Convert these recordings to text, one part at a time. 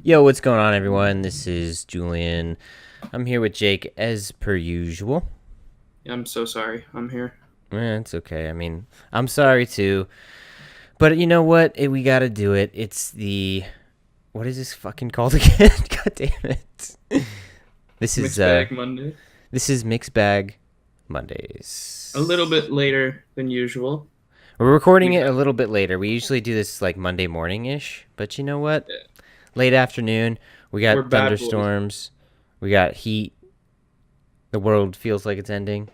Yo, what's going on, everyone? This is Julien. I'm here with Jake as per usual. I'm so sorry. I'm here. It's okay. I mean, I'm sorry too, but you know what? We got to do it. It's the what is this fucking called again? God damn it! This is Mixed bag Monday. this is Mixed Bag A little Mondays. bit later than usual. We're recording We it got a little bit later. We usually do this like Monday morning ish, but you know what? yeah, Late afternoon. We we're got bad boys. thunderstorms. We got heat. The world feels like it's ending.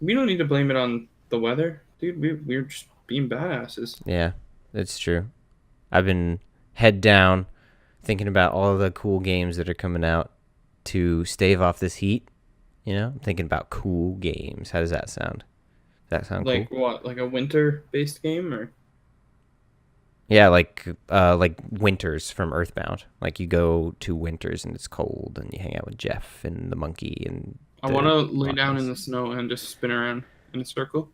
We don't need to blame it on the weather, dude. We're just being badasses. Yeah, that's true. I've been head down thinking about all the cool games that are coming out to stave off this heat. I'm thinking about cool games. How does that sound? Does that sound cool? Like what? Like a winter-based game, or Yeah, like Winters from Earthbound. Like you go to Winters and it's cold and you hang out with Jeff and the monkey and I want the to lay Loch down in Ness. the snow and just spin around in a circle.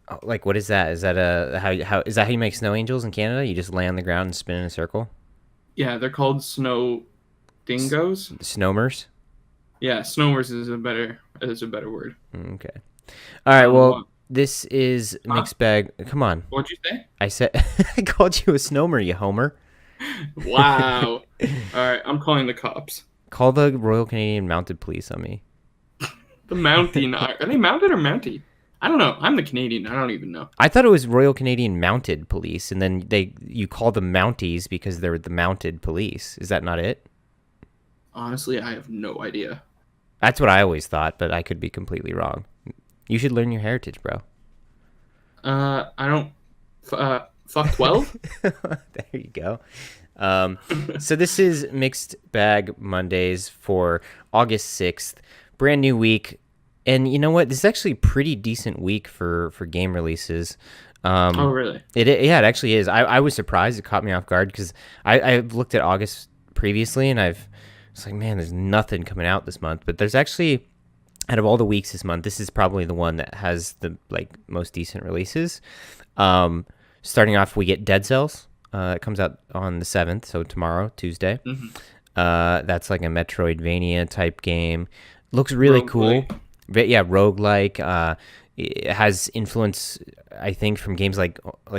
Oh, like what is that? Is that a how is that how you make snow angels in Canada? You just lay on the ground and spin in a circle? Yeah, they're called snow S- dingoes. Snowmers? Yeah, snowers is a better word. Okay. All right. Well, What? this is Huh? mixed bag. Come on. What'd you say? I said I called you a snowmer, you homer. Wow. All right, I'm calling the cops. Call the Royal Canadian Mounted Police on me. The Mountie. Are they mounted or Mountie? I don't know. I'm the Canadian. I don't even know. I thought it was Royal Canadian Mounted Police, and then you call them Mounties because they're the mounted police. Is that not it? Honestly, I have no idea. That's what I always thought, but I could be completely wrong. You should learn your heritage, bro. I don't. Fuck 12? There you go. So this is Mixed Bag Mondays for August 6th. Brand new week. And you know what? This is actually a pretty decent week for game releases. Oh, Um, really? yeah, it actually is. I was surprised. It caught me off guard because I've looked at August previously and it's like, man, there's nothing coming out this month. But there's actually, out of all the weeks this month, this is probably the one that has the most decent releases. Um, Starting off, we get Dead Cells. It comes out on the 7th, so tomorrow, Tuesday. Mm-hmm. That's like a Metroidvania type game. Looks really cool. Roguelike. But yeah, roguelike. It has influence, I think, from games like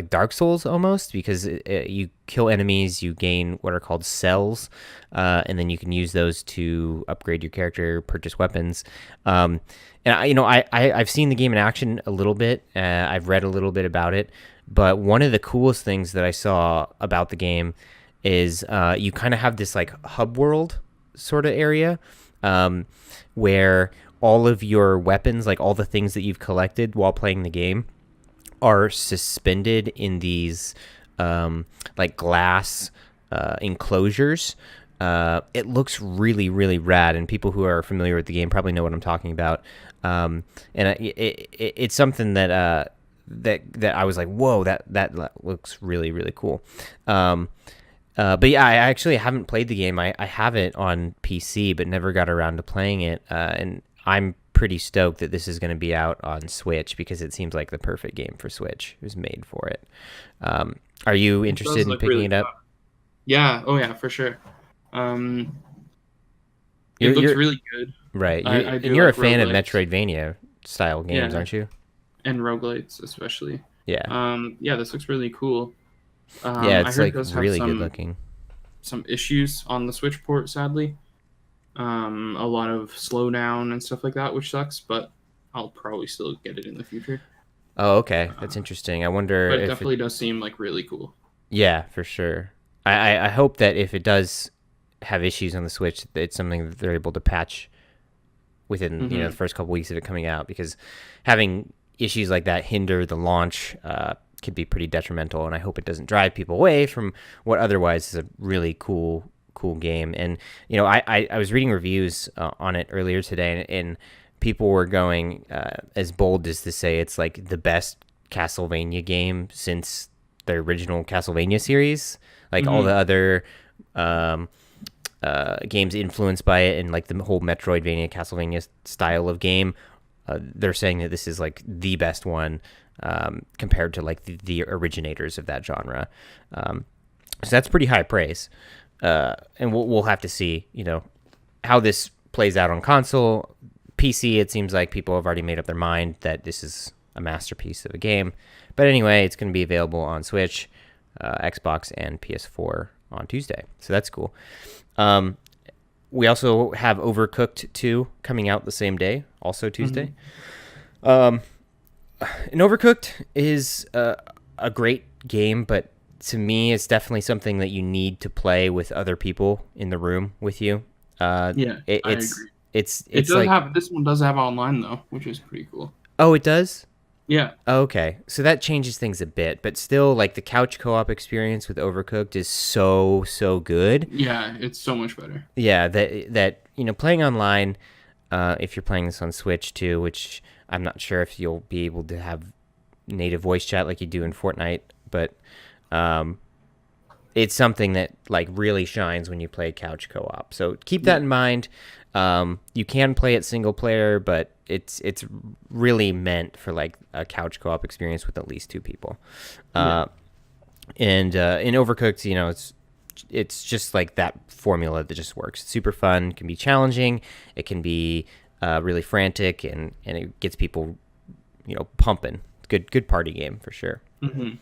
Dark Souls almost, because you kill enemies, you gain what are called cells, and then you can use those to upgrade your character, purchase weapons. And I've seen the game in action a little bit. I've read a little bit about it, but one of the coolest things that I saw about the game is you kind of have this like hub world sort of area, where all of your weapons, like all the things that you've collected while playing the game, are suspended in these like glass enclosures. It looks really, really rad, and people who are familiar with the game probably know what I'm talking about. And it's something that I was like, whoa, that looks really, really cool. But yeah, I actually haven't played the game. I have it on PC, but never got around to playing it. And I'm pretty stoked that this is going to be out on Switch because it seems like the perfect game for Switch. It was made for it. Are you It does interested in look picking really it fun. up? Yeah. Oh, yeah, for sure. Um, it looks You're really good. right. I And do you're a like fan of roguelikes. Metroidvania style games, Yeah, aren't you? and roguelites especially. Yeah. Yeah, this looks really cool. Yeah, I it's heard it like does have really good some looking. some issues on the Switch port, sadly. A lot of slowdown and stuff like that, which sucks, but I'll probably still get it in the future. Oh, okay. That's Uh, interesting. I wonder but it if it. definitely does seem like really cool. Yeah, for sure. I hope that if it does have issues on the Switch, that it's something that they're able to patch within the Hmm. first couple weeks of it coming out, because having issues like that hinder the launch could be pretty detrimental. And I hope it doesn't drive people away from what otherwise is a really cool game. And I was reading reviews on it earlier today, and people were going as bold as to say it's like the best Castlevania game since the original Castlevania series. Like all the Hmm. other um, games influenced by it, and like the whole Metroidvania, Castlevania style of game, they're saying that this is like the best one compared to like the originators of that genre. Um, So that's pretty high praise. And we'll have to see, how this plays out on console. PC, it seems like people have already made up their mind that this is a masterpiece of a game. But anyway, it's going to be available on Switch, Xbox, and PS4 on Tuesday. So that's cool. We also have Overcooked 2 coming out the same day, also Tuesday. And Overcooked is a great game, but to me, it's definitely something that you need to play with other people in the room with you. Yeah, I agree. It's It does like, have this one does have online though, which is pretty cool. oh, it does. Yeah, Okay, so that changes things a bit, but still, like the couch co-op experience with Overcooked is so good. yeah, it's so much better. Yeah, that playing online, if you're playing this on Switch too, which I'm not sure if you'll be able to have native voice chat like you do in Fortnite, but it's something that like really shines when you play couch co-op. So keep that in mind. You can play it single player, but it's really meant for like a couch co-op experience with at least two people. And in Overcooked, it's just like that formula that just works. It's super fun. It can be challenging. It can be really frantic, and it gets people, pumping. Good party game for sure. Mm-hmm.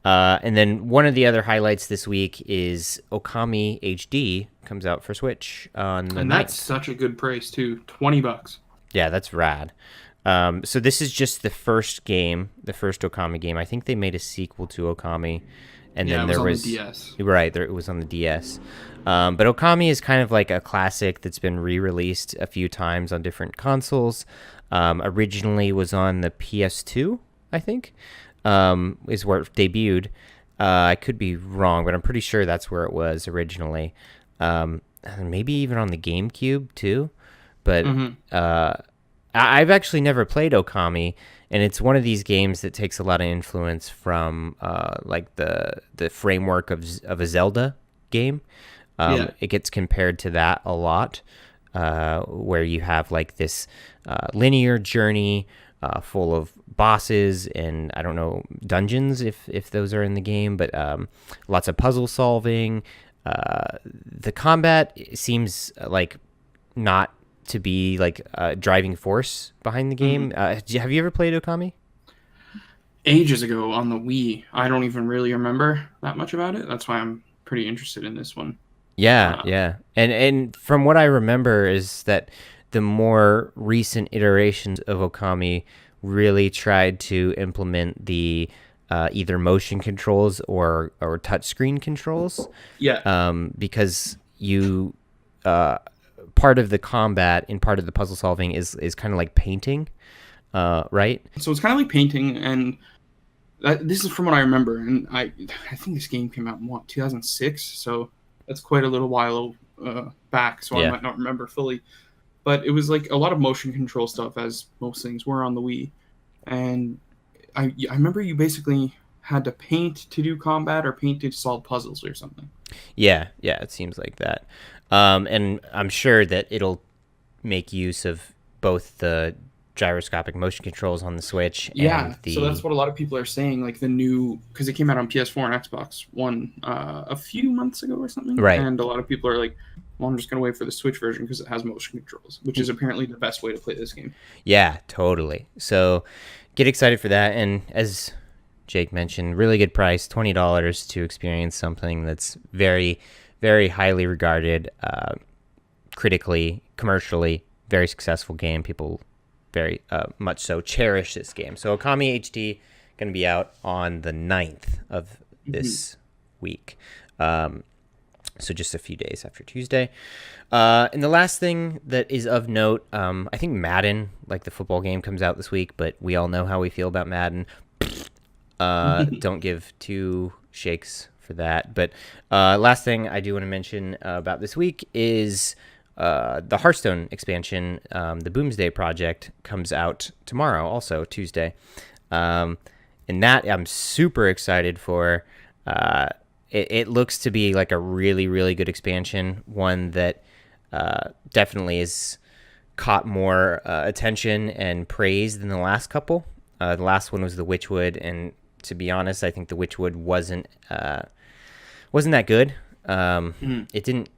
And then one of the other highlights this week is Okami HD comes out for Switch on the And 9th. that's such a good price too. $20. Yeah, that's rad. So this is just the first game, the first Okami game. I think they made a sequel to Okami, and Yeah, then it was there on was the DS. right there. It was on the DS. But Okami is kind of like a classic that's been re-released a few times on different consoles. Originally was on the PS2, I think, is where it debuted. I could be wrong, but I'm pretty sure that's where it was originally. Maybe even on the GameCube too. But I've actually never played Okami, and it's one of these games that takes a lot of influence from like the framework of a Zelda game. It gets compared to that a lot, where you have like this linear journey full of bosses and I don't know, dungeons if those are in the game, but lots of puzzle solving. The combat seems like not to be like a driving force behind the game. Have you ever played Okami? Ages ago on the Wii. I don't even really remember that much about it. That's why I'm pretty interested in this one. Yeah. And from what I remember is that the more recent iterations of Okami really tried to implement the either motion controls or touchscreen controls. Yeah. Because you part of the combat and part of the puzzle solving is kind of like painting, right? So it's kind of like painting, and this is from what I remember. And I think this game came out in 2006, so that's quite a little while back. So I might not remember fully. But it was like a lot of motion control stuff, as most things were on the Wii. And I remember you basically had to paint to do combat or paint to solve puzzles or something. Yeah, it seems like that. And I'm sure that it'll make use of both the gyroscopic motion controls on the Switch and so that's what a lot of people are saying, like the new, because it came out on PS4 and Xbox One a few months ago or something. Right. And a lot of people are like, well, I'm just going to wait for the Switch version because it has motion controls, which is apparently the best way to play this game. Yeah, totally. So get excited for that. And as Jake mentioned, really good price, $20 to experience something that's very, very highly regarded, critically, commercially, very successful game. People very much so cherish this game. So Okami HD going to be out on the 9th of this week. So just a few days after Tuesday. And the last thing that is of note, I think Madden, like the football game, comes out this week, but we all know how we feel about Madden. Don't give two shakes for that. But last thing I do want to mention about this week is the Hearthstone expansion, the Boomsday Project, comes out tomorrow, also Tuesday. And that I'm super excited for. It looks to be like a really, really good expansion, one that definitely has caught more attention and praise than the last couple. The last one was the Witchwood, and to be honest, I think the Witchwood wasn't wasn't that good. Mm. It didn't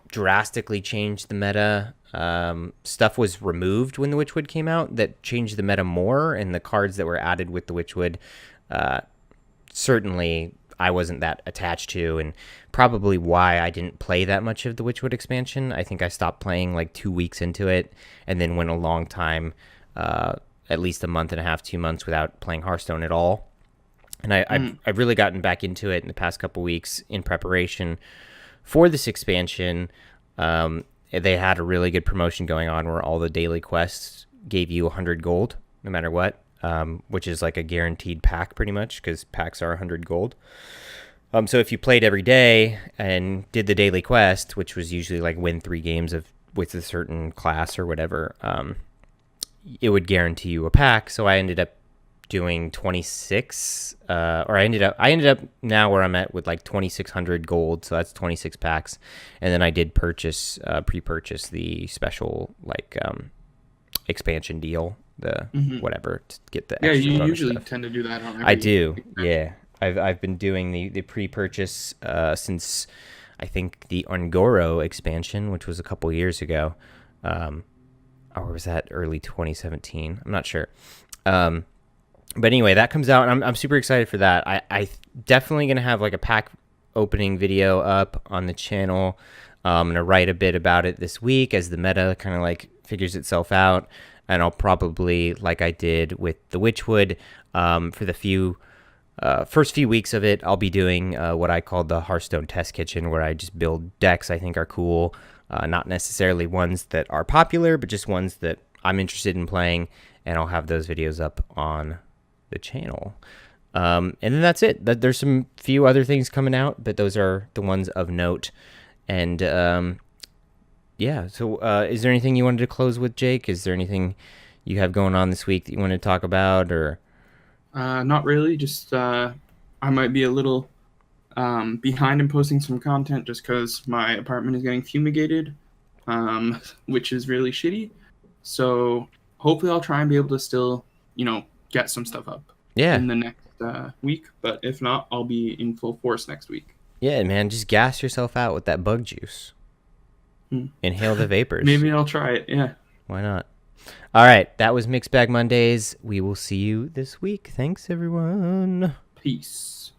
drastically change the meta. Stuff was removed when the Witchwood came out that changed the meta more, and the cards that were added with the Witchwood, certainly I wasn't that attached to, and probably why I didn't play that much of the Witchwood expansion. I think I stopped playing like 2 weeks into it, and then went a long time, at least a month and a half, 2 months without playing Hearthstone at all. And I've really gotten back into it in the past couple weeks in preparation for this expansion. They had a really good promotion going on where all the daily quests gave you 100 gold no matter what, which is like a guaranteed pack pretty much because packs are 100 gold. So if you played every day and did the daily quest, which was usually like win 3 games with a certain class or whatever, it would guarantee you a pack. So I ended up doing 26, or I ended up now where I'm at with like 2,600 gold, so that's 26 packs. And then I did pre-purchase the special like expansion deal, the whatever, to get the Yeah, extra you bonus usually stuff. tend to do that on every. I do, yeah. I've been doing the pre-purchase since I think the Ungoro expansion, which was a couple years ago, or was that early 2017? I'm not sure. But anyway, that comes out, and I'm super excited for that. I definitely gonna have like a pack opening video up on the channel. I'm gonna write a bit about it this week as the meta kind of like figures itself out, and I'll probably, like I did with the Witchwood, for the first few weeks of it, I'll be doing what I call the Hearthstone Test Kitchen, where I just build decks I think are cool, not necessarily ones that are popular, but just ones that I'm interested in playing, and I'll have those videos up on the channel. And then that's it. There's some few other things coming out, but those are the ones of note. And yeah, so is there anything you wanted to close with, Jake? Is there anything you have going on this week that you want to talk about, or? Not really. Just I might be a little behind in posting some content just because my apartment is getting fumigated, which is really shitty. So hopefully I'll try and be able to still, get some stuff up Yeah. in the next week. But if not, I'll be in full force next week. Yeah, man, just gas yourself out with that bug juice. Inhale the vapors. Maybe I'll try it. Yeah. Why not? All right, that was Mixed Bag Mondays. We will see you this week. Thanks, everyone. Peace.